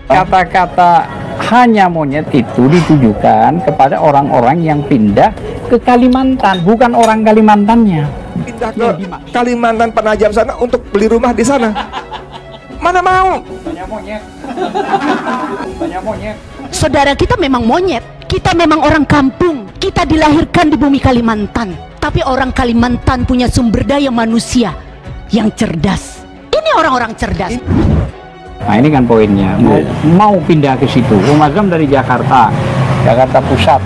Kata-kata hanya monyet itu ditujukan kepada orang-orang yang pindah ke Kalimantan, bukan orang Kalimantannya. Pindah ke Kalimantan Penajam sana untuk beli rumah di sana. Mana mau? Banyak monyet. Banyak monyet. Saudara kita memang monyet. Kita memang orang kampung. Kita dilahirkan di bumi Kalimantan. Tapi orang Kalimantan punya sumber daya manusia yang cerdas. Ini orang-orang cerdas. Nah ini kan poinnya, mau pindah ke situ. Mas Azam dari Jakarta Pusat,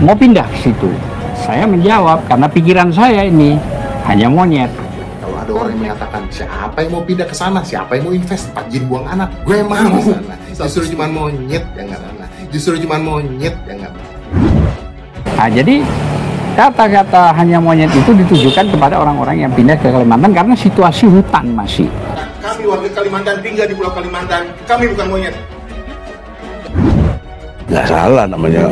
mau pindah ke situ. Saya menjawab karena pikiran saya ini hanya monyet. Kalau ada orang yang mengatakan siapa yang mau pindah ke sana, siapa yang mau invest tempat jin buang anak, gue mau ke sana. Justru cuma monyet yang nggak sana. Justru cuma monyet yang nggak. Nah jadi kata-kata hanya monyet itu ditujukan kepada orang-orang yang pindah ke Kalimantan karena situasi hutan masih. Kami warga Kalimantan tinggal di Pulau Kalimantan, kami bukan monyet. Nggak salah namanya,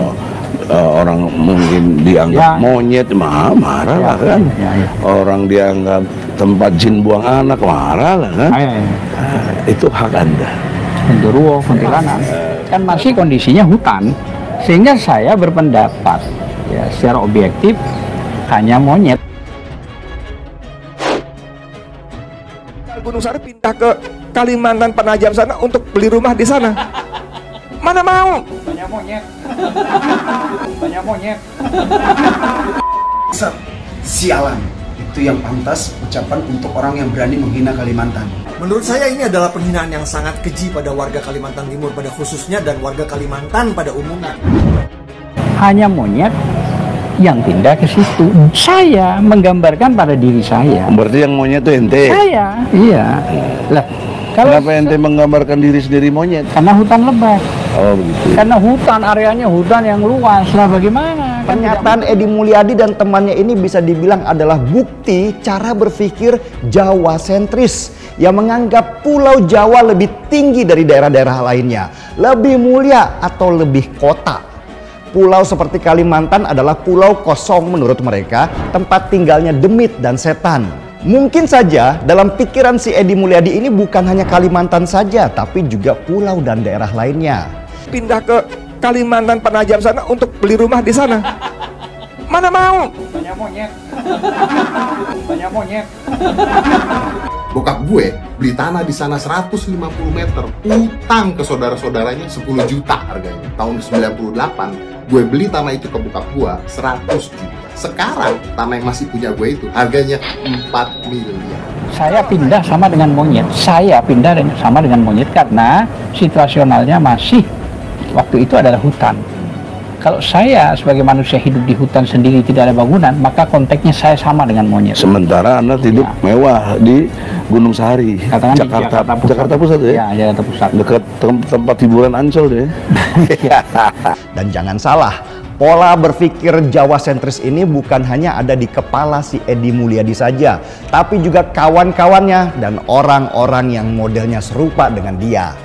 orang mungkin dianggap monyet, marah lah kan. Orang dianggap tempat jin buang anak, marah lah kan. Itu hak Anda. Genderuwo, kuntilanak, kan masih kondisinya hutan, sehingga saya berpendapat ya secara objektif hanya monyet. Gunung Sari pindah ke Kalimantan Penajam sana untuk beli rumah di sana. Mana mau? Banyak monyet. Banyak monyet. Sialan. Itu yang pantas ucapan untuk orang yang berani menghina Kalimantan. Menurut saya ini adalah penghinaan yang sangat keji pada warga Kalimantan Timur pada khususnya dan warga Kalimantan pada umumnya. Hanya monyet yang pindah ke situ. Saya menggambarkan pada diri saya. Berarti yang monyet itu ente? Saya, iya. Lah, kenapa ente menggambarkan diri sendiri monyet? Karena hutan lebat. Oh begitu. Karena hutan, areanya hutan yang luas. Lah bagaimana? Pernyataan Edi Mulyadi dan temannya ini bisa dibilang adalah bukti cara berpikir Jawa sentris yang menganggap Pulau Jawa lebih tinggi dari daerah-daerah lainnya, lebih mulia atau lebih kota. Pulau seperti Kalimantan adalah pulau kosong menurut mereka, tempat tinggalnya demit dan setan. Mungkin saja dalam pikiran si Edi Mulyadi ini bukan hanya Kalimantan saja, tapi juga pulau dan daerah lainnya. Pindah ke Kalimantan Penajam sana untuk beli rumah di sana. Mana mau? Banyak monyet. Banyak monyet. Bokap gue beli tanah di sana 150 meter, utang ke saudara-saudaranya 10 juta harganya. Tahun 98 gue beli tanah itu ke bokap gue 100 juta. Sekarang tanah yang masih punya gue itu harganya 4 miliar. Saya pindah sama dengan monyet. Saya pindah sama dengan monyet karena situasionalnya masih waktu itu adalah hutan. Kalau saya sebagai manusia hidup di hutan sendiri tidak ada bangunan, maka konteksnya saya sama dengan monyet. Sementara Anda hidup mewah di Gunung Sahari, Jakarta Pusat ya? Ya, Jakarta Pusat. Dekat tempat hiburan Ancol deh. Dan jangan salah, pola berpikir Jawa sentris ini bukan hanya ada di kepala si Edi Mulyadi saja, tapi juga kawan-kawannya dan orang-orang yang modelnya serupa dengan dia.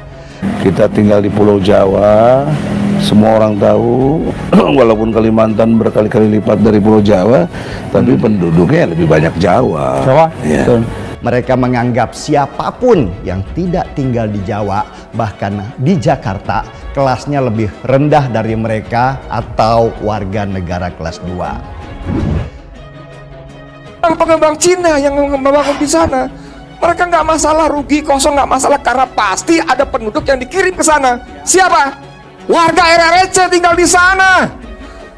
Kita tinggal di Pulau Jawa, semua orang tahu, walaupun Kalimantan berkali-kali lipat dari Pulau Jawa, tapi penduduknya lebih banyak Jawa. Ya. Mereka menganggap siapapun yang tidak tinggal di Jawa, bahkan di Jakarta, kelasnya lebih rendah dari mereka atau warga negara kelas 2. Pengembang Cina yang membangun di sana, mereka nggak masalah rugi kosong, nggak masalah karena pasti ada penduduk yang dikirim ke sana. Siapa? Warga RRC tinggal di sana.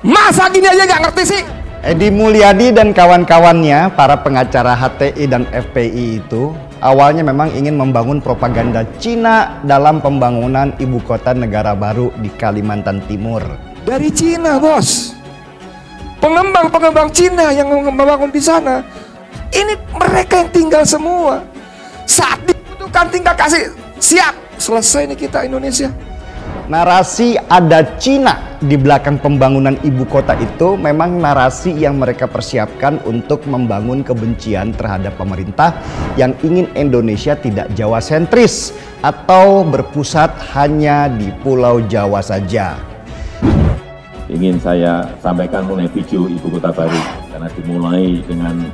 Masa gini aja nggak ngerti sih? Edi Mulyadi dan kawan-kawannya, para pengacara HTI dan FPI itu awalnya memang ingin membangun propaganda Cina dalam pembangunan ibu kota negara baru di Kalimantan Timur. Dari Cina, bos. Pengembang Cina yang membangun di sana. Ini mereka yang tinggal semua. Saat dibutuhkan tinggal kasih siap. Selesai nih kita Indonesia. Narasi ada Cina di belakang pembangunan ibu kota itu memang narasi yang mereka persiapkan untuk membangun kebencian terhadap pemerintah yang ingin Indonesia tidak Jawa sentris atau berpusat hanya di Pulau Jawa saja. Ingin saya sampaikan mengenai video ibu kota baru karena dimulai dengan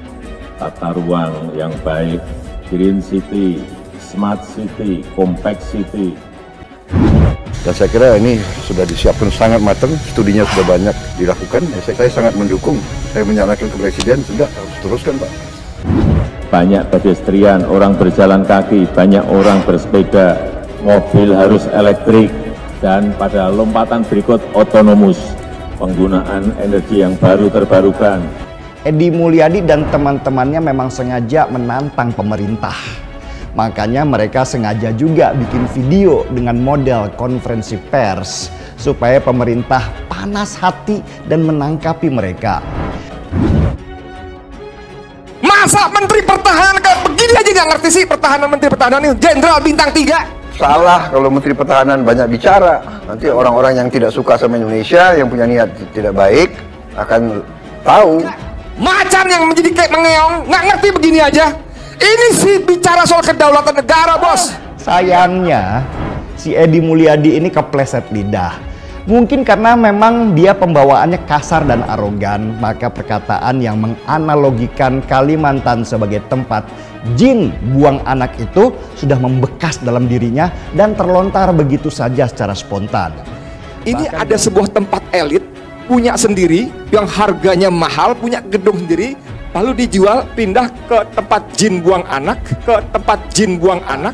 tata ruang yang baik, green city, smart city, compact city. Dan saya kira ini sudah disiapkan sangat matang, studinya sudah banyak dilakukan. Saya sangat mendukung, saya menyarankan ke Presiden, sudah harus teruskan Pak. Banyak pedestrian, orang berjalan kaki, banyak orang bersepeda, mobil harus elektrik, dan pada lompatan berikut otonomus, penggunaan energi yang baru terbarukan. Edi Mulyadi dan teman-temannya memang sengaja menantang pemerintah. Makanya mereka sengaja juga bikin video dengan model konferensi pers supaya pemerintah panas hati dan menangkapi mereka. Masa Menteri Pertahanan kayak begini aja nggak ngerti sih pertahanan Menteri Pertahanan ini Jenderal bintang 3. Salah kalau Menteri Pertahanan banyak bicara. Nanti orang-orang yang tidak suka sama Indonesia, yang punya niat tidak baik akan tahu. Macan yang menjadi kayak mengeong, nggak ngerti begini aja. Ini sih bicara soal kedaulatan negara, bos. Sayangnya, si Edi Mulyadi ini kepleset lidah. Mungkin karena memang dia pembawaannya kasar dan arogan, maka perkataan yang menganalogikan Kalimantan sebagai tempat jin buang anak itu sudah membekas dalam dirinya dan terlontar begitu saja secara spontan. Ini ada sebuah tempat elit, punya sendiri, yang harganya mahal, punya gedung sendiri, lalu dijual, pindah ke tempat jin buang anak, ke tempat jin buang anak.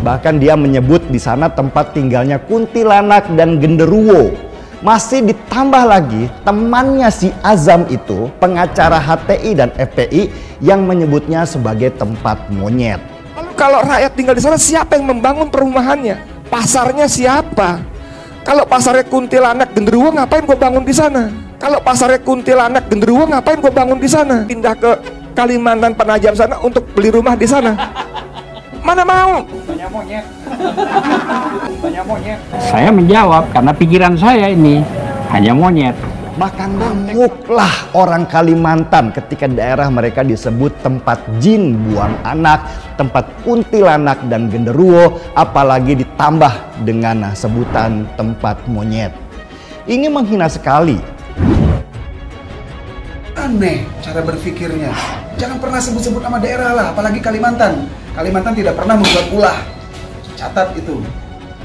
Bahkan dia menyebut di sana tempat tinggalnya kuntilanak dan genderuwo. Masih ditambah lagi temannya si Azam itu, pengacara HTI dan FPI, yang menyebutnya sebagai tempat monyet. Lalu kalau rakyat tinggal di sana, siapa yang membangun perumahannya? Pasarnya siapa? Kalau pasarnya kuntilanak genderuwo, ngapain gue bangun di sana? Kalau pasarnya kuntilanak genderuwo, ngapain gue bangun di sana? Pindah ke Kalimantan Penajam sana untuk beli rumah di sana. Mana mau? Banyak monyet. Banyak monyet. Saya menjawab karena pikiran saya ini hanya monyet. Maka ngamuklah orang Kalimantan ketika daerah mereka disebut tempat jin buang anak, tempat kuntilanak dan genderuwo, apalagi ditambah dengan sebutan tempat monyet. Ini menghina sekali. Aneh cara berpikirnya. Jangan pernah sebut-sebut nama daerah lah, apalagi Kalimantan. Kalimantan tidak pernah membuat ulah. Catat itu.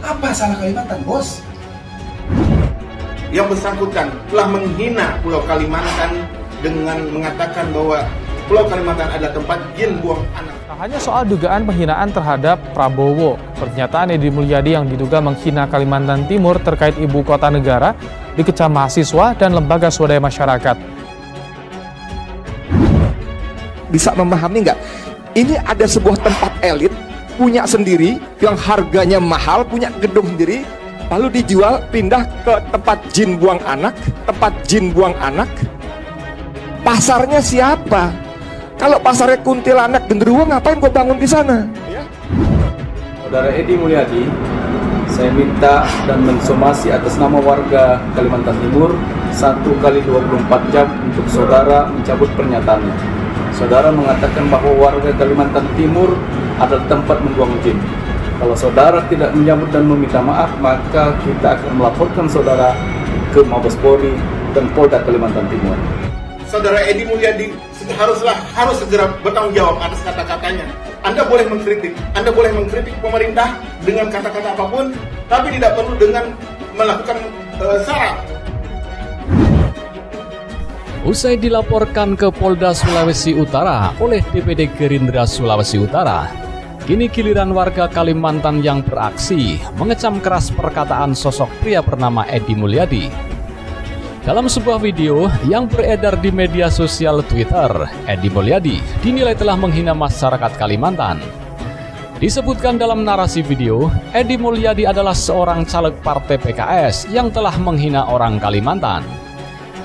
Apa salah Kalimantan, bos? Yang bersangkutan telah menghina Pulau Kalimantan dengan mengatakan bahwa Pulau Kalimantan adalah tempat jin buang anak. Tak hanya soal dugaan penghinaan terhadap Prabowo, pernyataan Edi Mulyadi yang diduga menghina Kalimantan Timur terkait ibu kota negara dikecam mahasiswa dan lembaga swadaya masyarakat. Bisa memahami nggak? Ini ada sebuah tempat elit, punya sendiri, yang harganya mahal, punya gedung sendiri, lalu dijual, pindah ke tempat jin buang anak, tempat jin buang anak. Pasarnya siapa? Kalau pasarnya kuntilanak genderuwo, ngapain gue bangun di sana? Saudara Edi Mulyadi, saya minta dan mensomasi atas nama warga Kalimantan Timur 1 kali 24 jam untuk saudara mencabut pernyataannya. Saudara mengatakan bahwa warga Kalimantan Timur adalah tempat membuang jin. Kalau saudara tidak menyambut dan meminta maaf, maka kita akan melaporkan saudara ke Mabes Polri dan Polda Kalimantan Timur. Saudara Edi Mulyadi harus segera bertanggung jawab atas kata-katanya. Anda boleh mengkritik pemerintah dengan kata-kata apapun, tapi tidak perlu dengan melakukan syarat. Usai dilaporkan ke Polda Sulawesi Utara oleh DPD Gerindra Sulawesi Utara, kini giliran warga Kalimantan yang beraksi mengecam keras perkataan sosok pria bernama Edi Mulyadi. Dalam sebuah video yang beredar di media sosial Twitter, Edi Mulyadi dinilai telah menghina masyarakat Kalimantan. Disebutkan dalam narasi video, Edi Mulyadi adalah seorang caleg partai PKS yang telah menghina orang Kalimantan.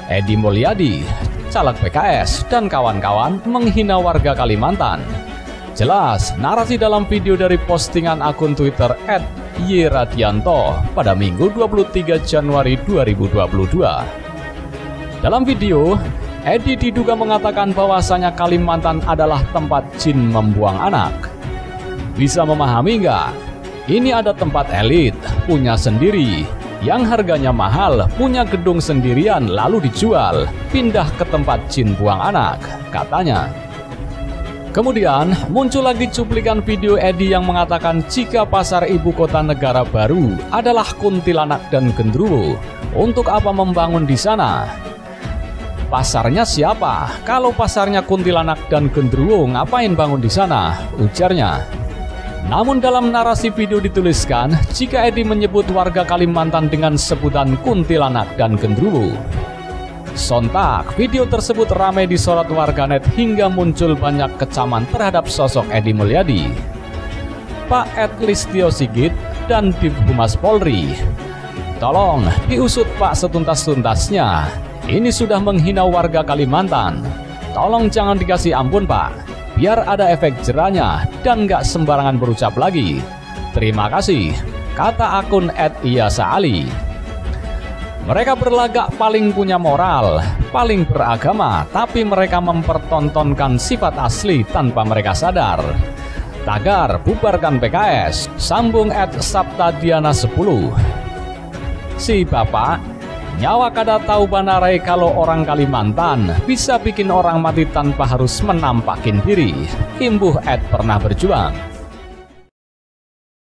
Edi Mulyadi, caleg PKS dan kawan-kawan menghina warga Kalimantan. Jelas, narasi dalam video dari postingan akun Twitter @yradianto pada Minggu 23 Januari 2022. Dalam video, Edi diduga mengatakan bahwasanya Kalimantan adalah tempat jin membuang anak. Bisa memahami nggak? Ini ada tempat elit, punya sendiri, yang harganya mahal, punya gedung sendirian lalu dijual, pindah ke tempat jin buang anak, katanya. Kemudian muncul lagi cuplikan video Edi yang mengatakan jika pasar ibu kota negara baru adalah kuntilanak dan genderuwo, untuk apa membangun di sana? Pasarnya siapa? Kalau pasarnya kuntilanak dan genderuwo, ngapain bangun di sana? Ujarnya. Namun dalam narasi video dituliskan jika Edi menyebut warga Kalimantan dengan sebutan kuntilanak dan genderuwo. Sontak, video tersebut ramai disorot warganet hingga muncul banyak kecaman terhadap sosok Edi Mulyadi. Pak Ed Listio Sigit dan Div Humas Polri, tolong diusut Pak setuntas-tuntasnya. Ini sudah menghina warga Kalimantan. Tolong jangan dikasih ampun Pak, biar ada efek jerahnya dan nggak sembarangan berucap lagi. Terima kasih, kata akun @iyasa_ali. Mereka berlagak paling punya moral, paling beragama, tapi mereka mempertontonkan sifat asli tanpa mereka sadar. Tagar bubarkan PKS, sambung @sabtadiana10. Si bapak, nyawa kada tahu banarai kalau orang Kalimantan bisa bikin orang mati tanpa harus menampakin diri. Imbuh pernah berjuang.